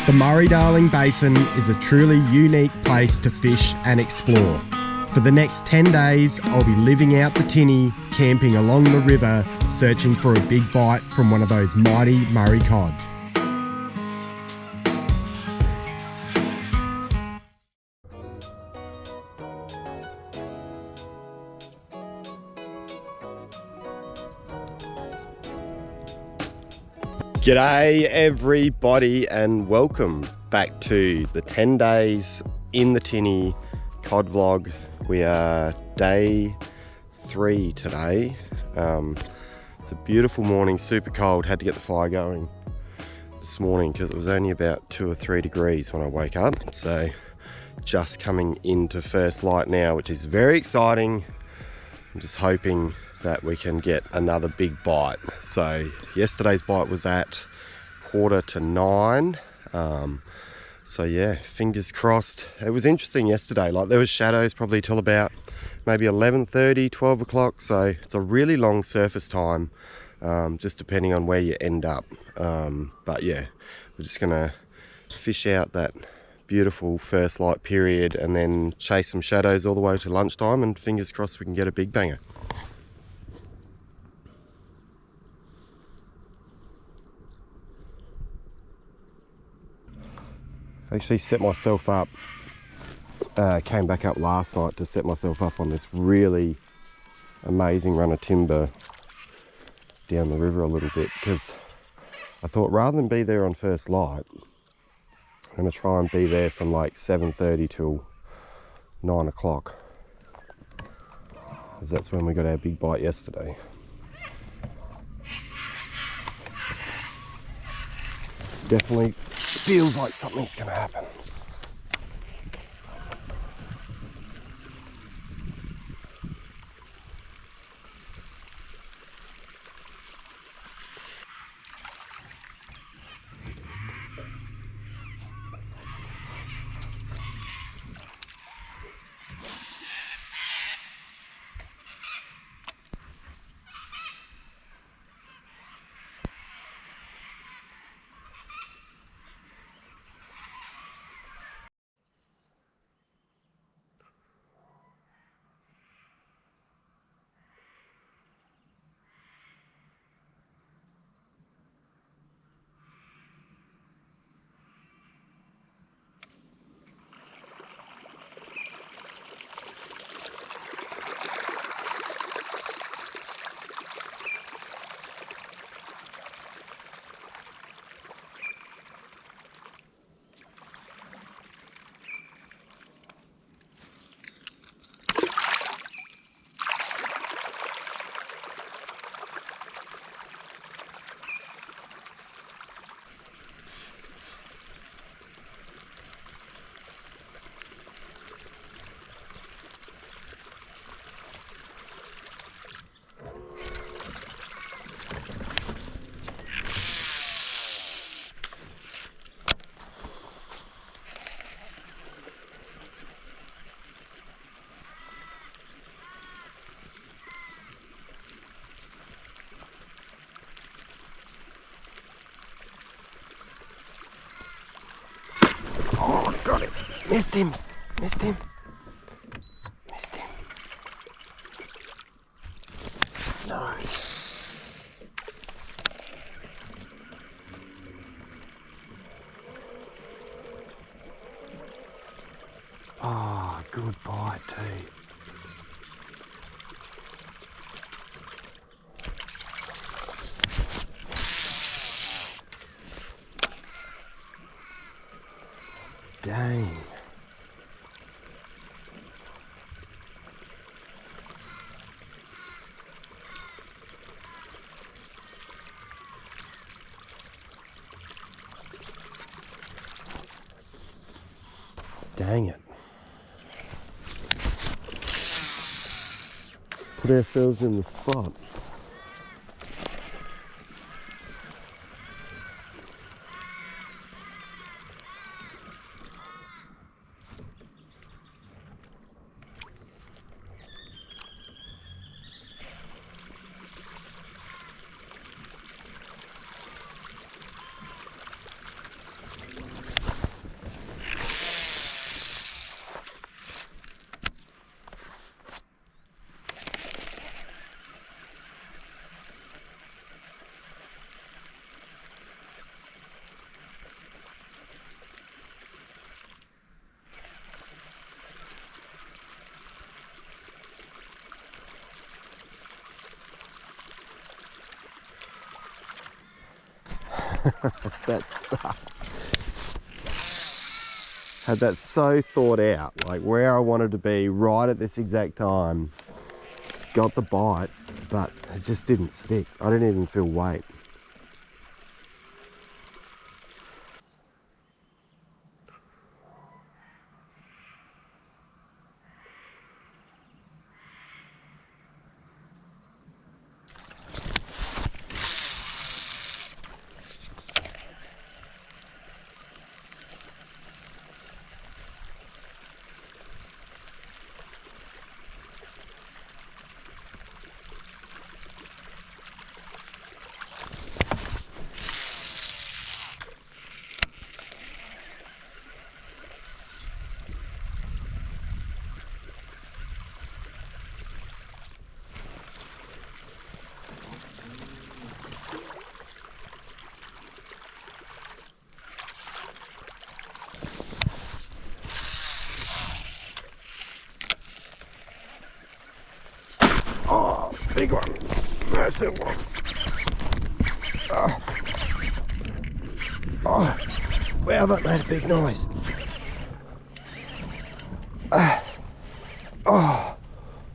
The Murray-Darling Basin is a truly unique place to fish and explore. For the next 10 days, I'll be living out the Tinny, camping along the river, searching for a big bite from one of those mighty Murray cod. G'day everybody and welcome back to the 10 days in the Tinny cod vlog. We are day 3 today. It's a beautiful morning, super cold. Had to get the fire going this morning because it was only about 2 or 3 degrees when I woke up. So just coming into first light now, which is very exciting. I'm just hoping that we can get another big bite. So yesterday's bite was at 8:45. So yeah, fingers crossed. It was interesting yesterday, like there was shadows probably till about maybe 11:30, 12 o'clock. So it's a really long surface time, just depending on where you end up. But yeah, we're just gonna fish out that beautiful first light period and then chase some shadows all the way to lunchtime, and fingers crossed we can get a big banger. I actually set myself up, came back up last night to set myself up on this really amazing run of timber down the river a little bit, because I thought rather than be there on first light, I'm going to try and be there from like 7:30 till 9 o'clock, because that's when we got our big bite yesterday. Definitely feels like something's going to happen. Oh, got it. Missed him. Missed him. Missed him. No. Oh, good bite too. Dang. Dang it. Put ourselves in the spot. That sucks. Had that so thought out, like where I wanted to be right at this exact time. Got the bite, but it just didn't stick. I didn't even feel weight. Oh, big one. Massive one. Oh. Oh. Wow, that made a big noise. Oh,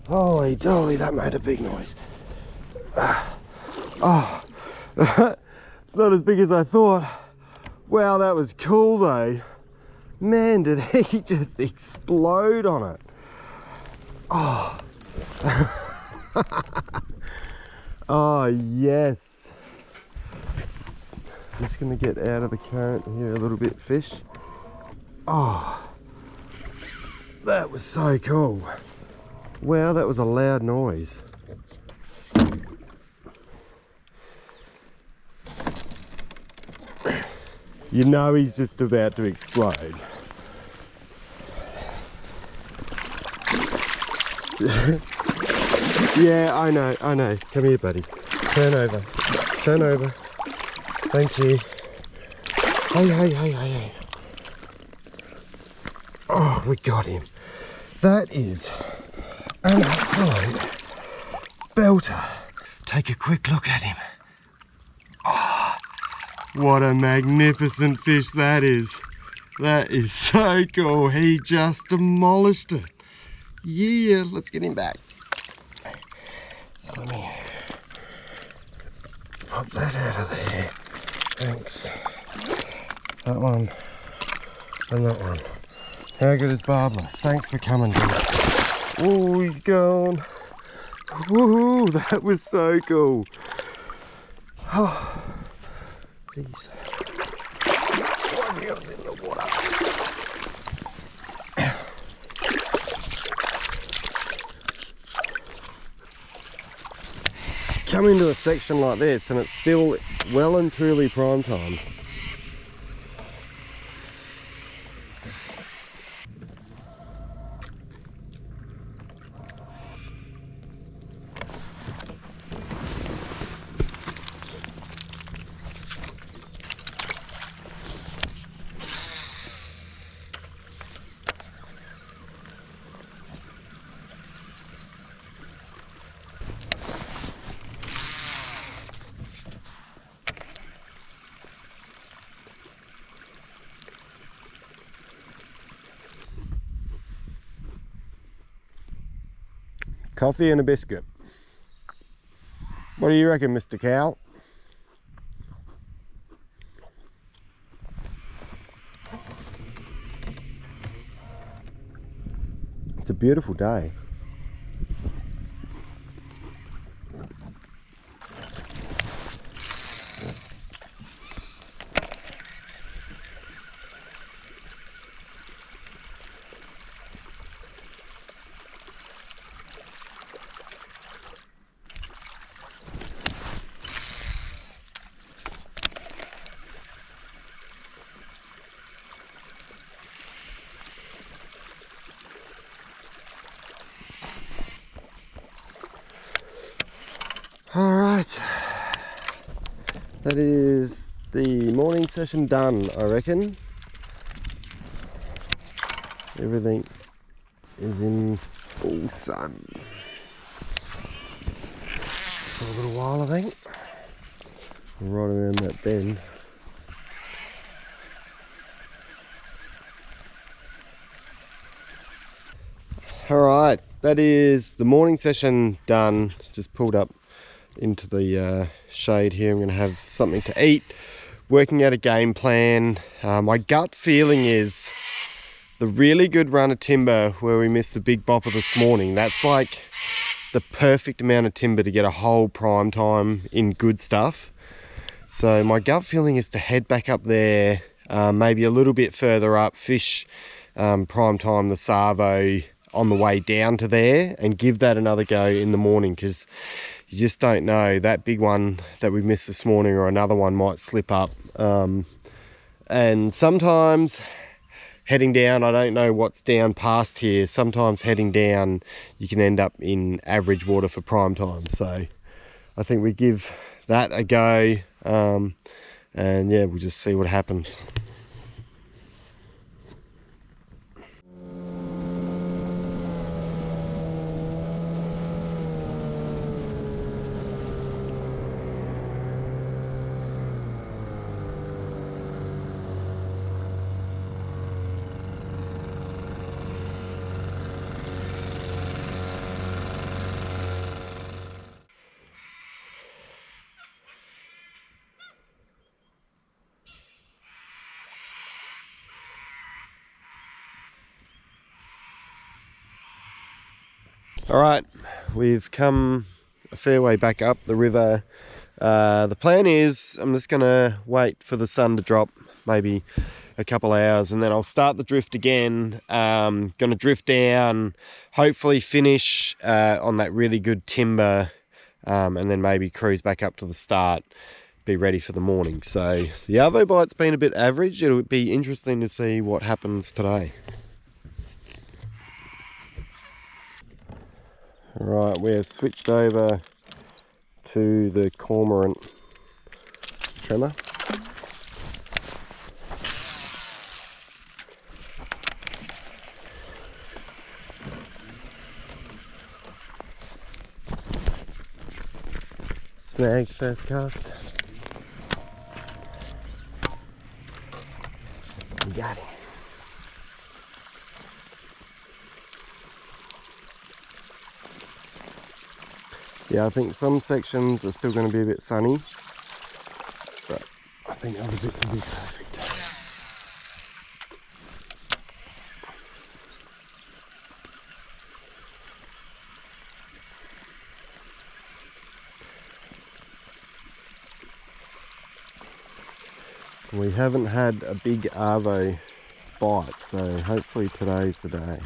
holy dolly, that made a big noise. Oh, it's not as big as I thought. Wow, that was cool though. Man, did he just explode on it. Oh. Oh yes. Just gonna get out of the current here a little bit, fish. Oh, that was so cool. Wow, that was a loud noise. You know he's just about to explode. Yeah, I know. Come here, buddy. Turn over. Turn over. Thank you. Hey. Oh, we got him. That is an absolute belter. Take a quick look at him. Oh, what a magnificent fish that is. That is so cool. He just demolished it. Yeah, let's get him back. So let me pop that out of there. Thanks. That one and that one. How good is Barbless? Thanks for coming, dude. Oh, he's gone. Woohoo, that was so cool. Oh, jeez. What else in the water? Come into a section like this and it's still well and truly prime time. Coffee and a biscuit. What do you reckon, Mr. Cow? It's a beautiful day. All right, that is the morning session done, I reckon. Everything is in full sun for a little while, I think. Right around that bend. All right, that is the morning session done. Just pulled up into the shade here. I'm going to have something to eat, working out a game plan. My gut feeling is the really good run of timber where we missed the big bopper this morning, that's like the perfect amount of timber to get a whole prime time in good stuff. So my gut feeling is to head back up there, maybe a little bit further up, fish prime time the Savo on the way down to there, and give that another go in the morning, because you just don't know, that big one that we missed this morning or another one might slip up. And sometimes heading down, I don't know what's down past here, sometimes heading down you can end up in average water for prime time. So I think we give that a go, and yeah, we'll just see what happens. All right, we've come a fair way back up the river. The plan is I'm just gonna wait for the sun to drop, maybe a couple hours, and then I'll start the drift again. Gonna drift down, hopefully finish on that really good timber, and then maybe cruise back up to the start, be ready for the morning. So the arvo bite's been a bit average. It'll be interesting to see what happens today. Right, we have switched over to the cormorant tremor. Snag first cast. We got him. Yeah, I think some sections are still going to be a bit sunny, but I think other bits will be perfect. We haven't had a big arvo bite, so hopefully today's the day.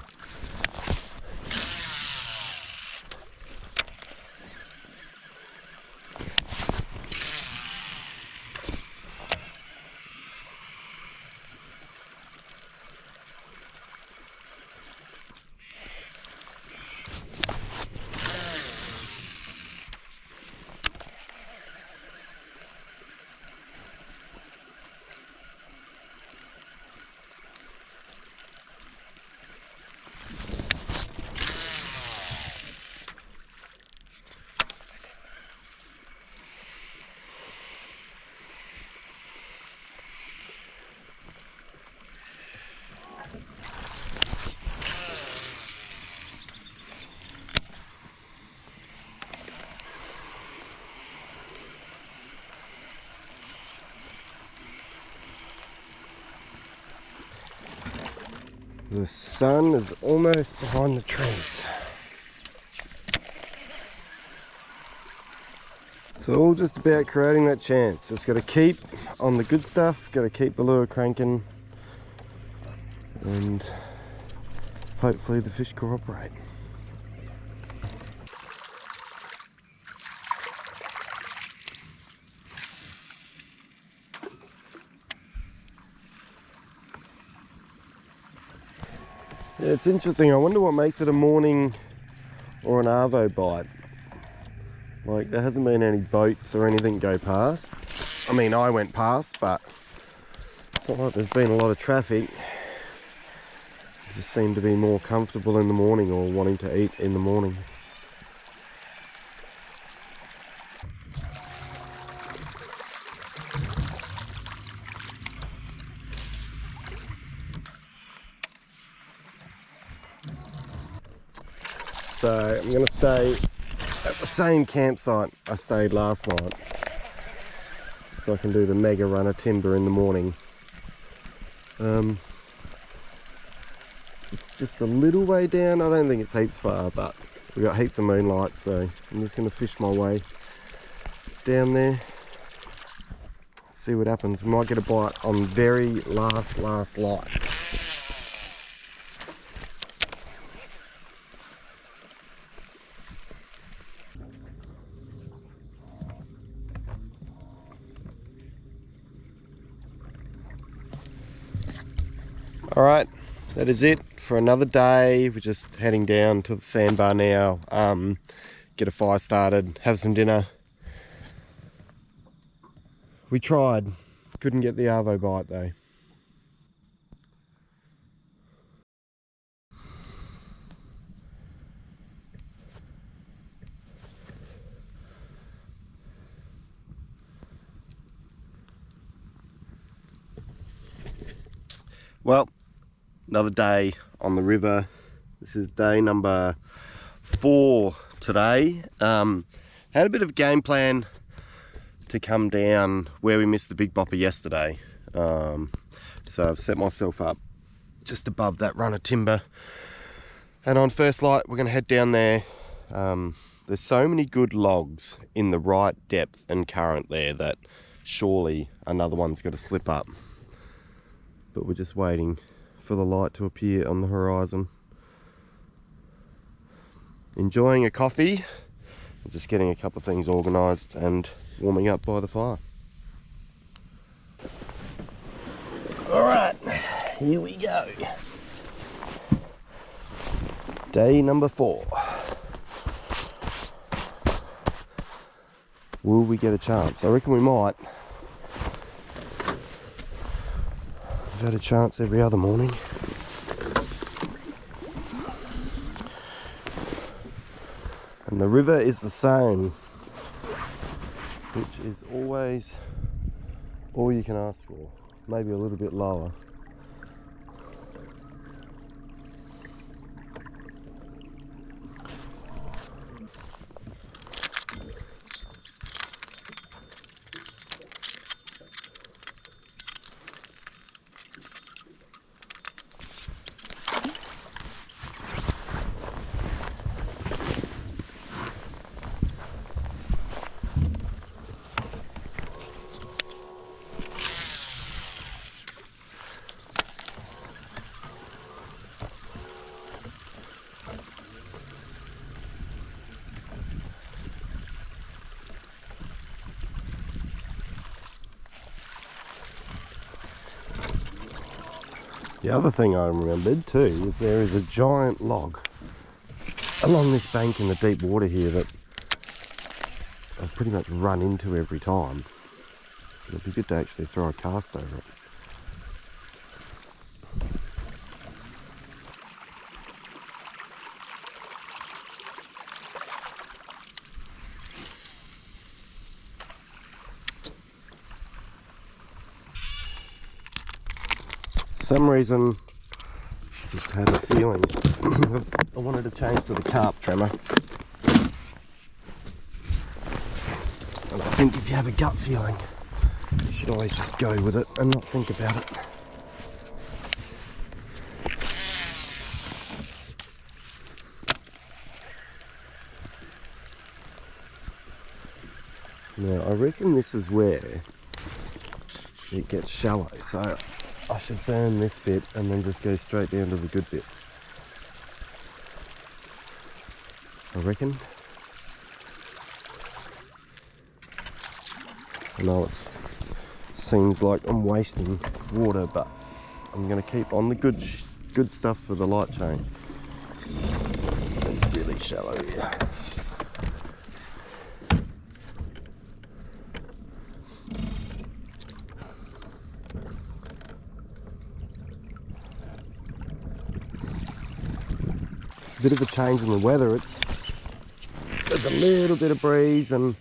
The sun is almost behind the trees. It's all just about creating that chance. Just got to keep on the good stuff, got to keep the lure cranking, and hopefully the fish cooperate. Yeah, it's interesting. I wonder what makes it a morning or an arvo bite. Like, there hasn't been any boats or anything go past. I mean, I went past, but it's not like there's been a lot of traffic. I just seem to be more comfortable in the morning, or wanting to eat in the morning. so I'm going to stay at the same campsite I stayed last night, so I can do the mega run of timber in the morning. It's just a little way down. I don't think it's heaps far, but we've got heaps of moonlight, so I'm just going to fish my way down there, see what happens. We might get a bite on very last light. All right, that is it for another day. We're just heading down to the sandbar now, get a fire started, have some dinner. We tried, couldn't get the arvo bite though. Well, another day on the river. This is day number 4 today. Had a bit of a game plan to come down where we missed the big bopper yesterday. So I've set myself up just above that run of timber. And on first light, we're going to head down there. There's so many good logs in the right depth and current there that surely another one's got to slip up. But we're just waiting for the light to appear on the horizon. Enjoying a coffee, just getting a couple of things organised and warming up by the fire. Alright, here we go. Day number 4. Will we get a chance? I reckon we might. We've had a chance every other morning. And the river is the same, which is always all you can ask for. Maybe a little bit lower. The other thing I remembered too is there is a giant log along this bank in the deep water here that I've pretty much run into every time. It'd be good to actually throw a cast over it. For some reason, just had a feeling I wanted to change to the carp trimmer. And I think if you have a gut feeling, you should always just go with it and not think about it. Now, I reckon this is where it gets shallow, so I should burn this bit and then just go straight down to the good bit. I reckon. I know it seems like I'm wasting water, but I'm going to keep on the good stuff for the light chain. It's really shallow here. Bit of a change in the weather. There's a little bit of breeze and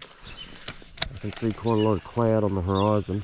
I can see quite a lot of cloud on the horizon.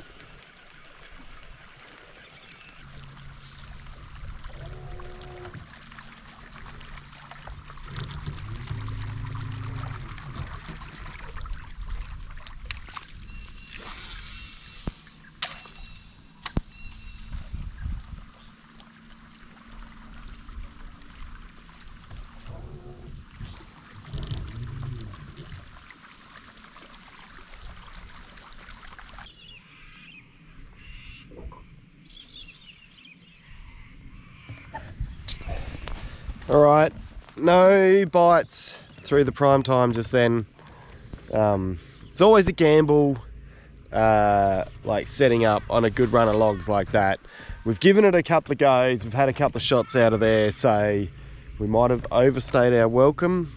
All right, no bites through the prime time just then. It's always a gamble, like setting up on a good run of logs like that. We've given it a couple of goes, we've had a couple of shots out of there, so we might have overstayed our welcome,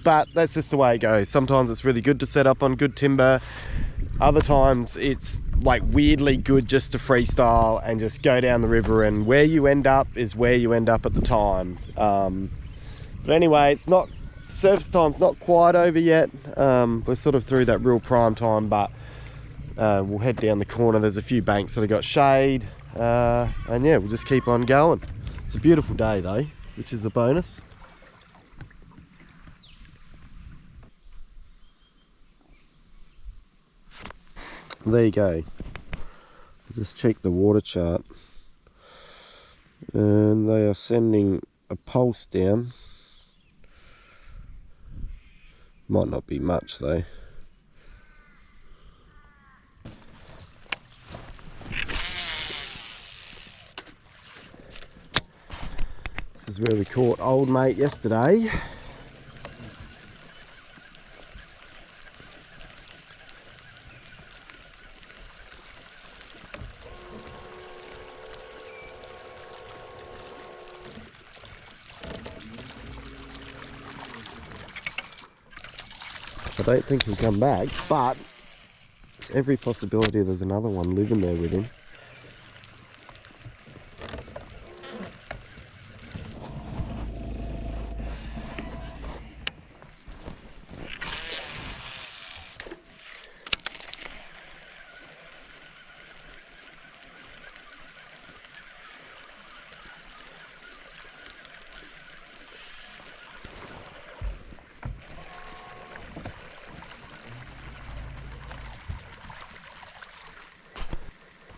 but that's just the way it goes. Sometimes it's really good to set up on good timber. Other times it's like weirdly good just to freestyle and just go down the river, and where you end up is where you end up at the time. But anyway, it's not, surface time's not quite over yet. We're sort of through that real prime time, but we'll head down the corner. There's a few banks that have got shade, and yeah, we'll just keep on going. It's a beautiful day though, which is the bonus. There you go. Just check the water chart, and they are sending a pulse down. Might not be much though. This is where we caught old mate yesterday. I don't think he'll come back, but there's every possibility there's another one living there with him.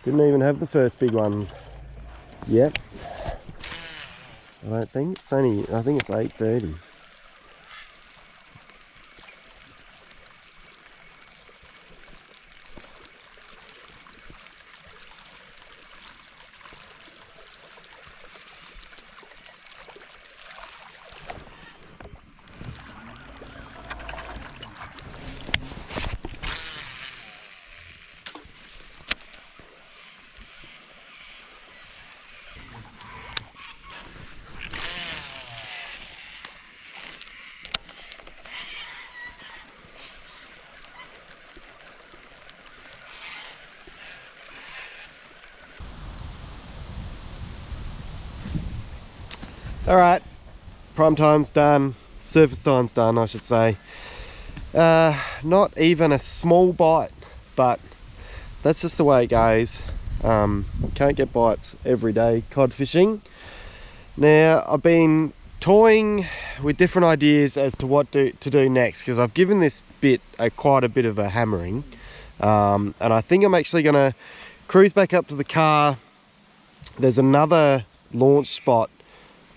Didn't even have the first big one yet. I don't think. It's only, I think it's 8:30. All right, prime time's done, surface time's done, I should say. Not even a small bite, but that's just the way it goes. Can't get bites every day cod fishing. Now, I've been toying with different ideas as to what to do next, because I've given this bit quite a bit of a hammering, and I think I'm actually going to cruise back up to the car. There's another launch spot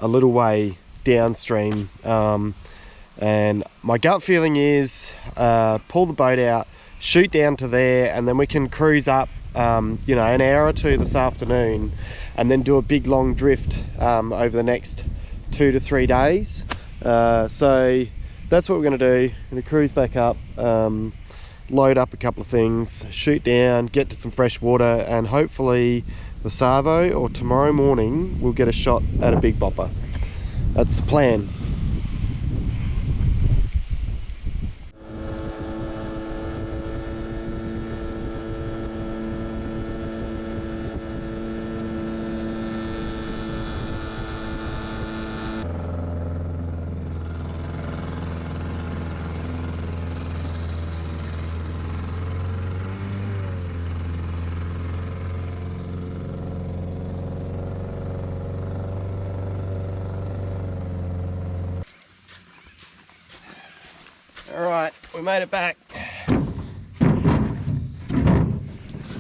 a little way downstream, and my gut feeling is pull the boat out, shoot down to there, and then we can cruise up, you know, an hour or two this afternoon, and then do a big long drift over the next 2 to 3 days. So that's what we're going to do. I'm going to cruise back up, load up a couple of things, shoot down, get to some fresh water, and hopefully the Savo or tomorrow morning we'll get a shot at a big bopper. That's the plan. Alright, we made it back. A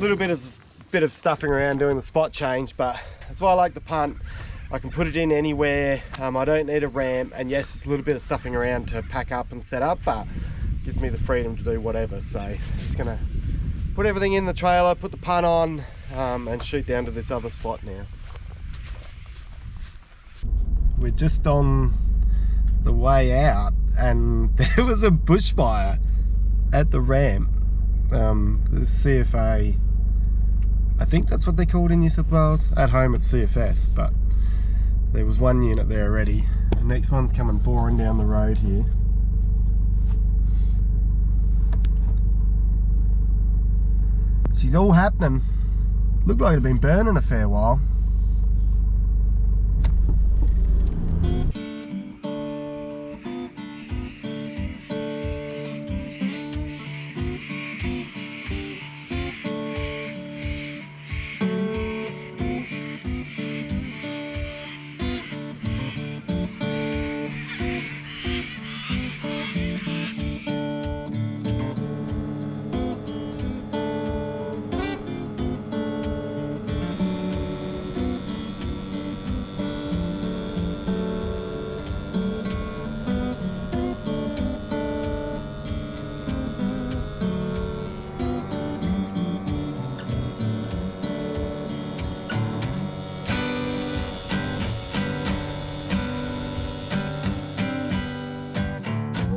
little bit of stuffing around doing the spot change, but that's why I like the punt. I can put it in anywhere. I don't need a ramp, and yes, it's a little bit of stuffing around to pack up and set up, but it gives me the freedom to do whatever. So I'm just gonna put everything in the trailer, put the punt on, and shoot down to this other spot now. we're just on the way out and there was a bushfire at the ramp. The CFA, I think that's what they're called in New South Wales. At home it's CFS, but there was one unit there already. The next one's coming boring down the road here. She's all happening. Looked like it had been burning a fair while.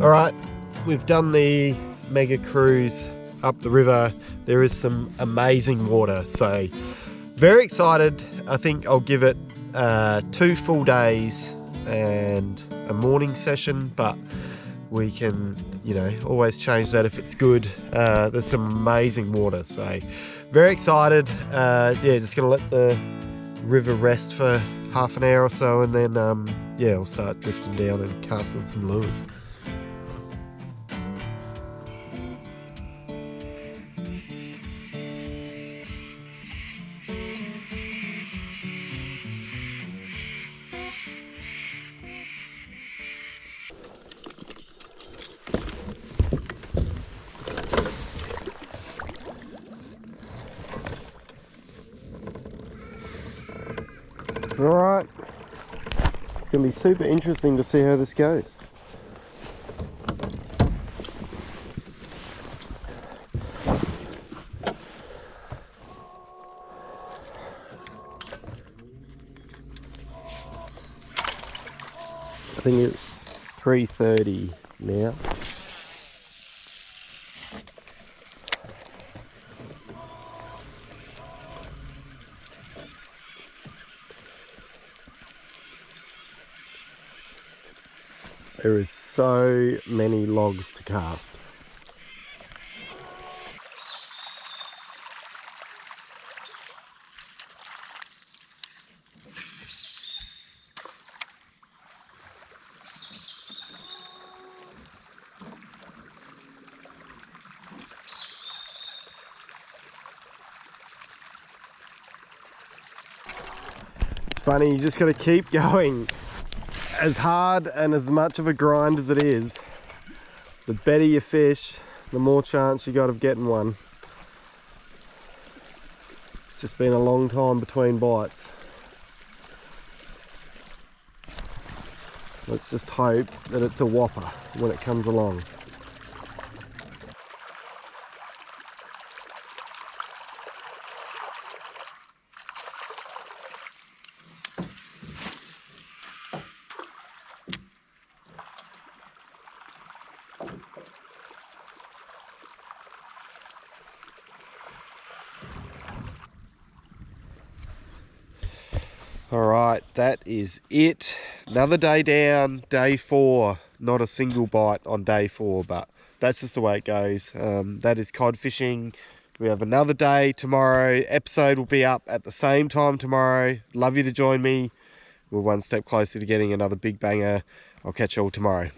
Alright, we've done the mega cruise up the river. There is some amazing water, so very excited. I think I'll give it 2 full days and a morning session, but we can, you know, always change that if it's good. There's some amazing water, so very excited. Yeah, just gonna let the river rest for half an hour or so, and then yeah, we'll start drifting down and casting some lures. Alright, it's going to be super interesting to see how this goes. I think it's 3:30 now. There is so many logs to cast. It's funny, you just got to keep going. As hard and as much of a grind as it is, the better you fish, the more chance you got of getting one. It's just been a long time between bites. Let's just hope that it's a whopper when it comes along. Alright, that is it. Another day down, day 4. Not a single bite on day 4, but that's just the way it goes. That is cod fishing. We have another day tomorrow. Episode will be up at the same time tomorrow. Love you to join me. We're one step closer to getting another big banger. I'll catch you all tomorrow.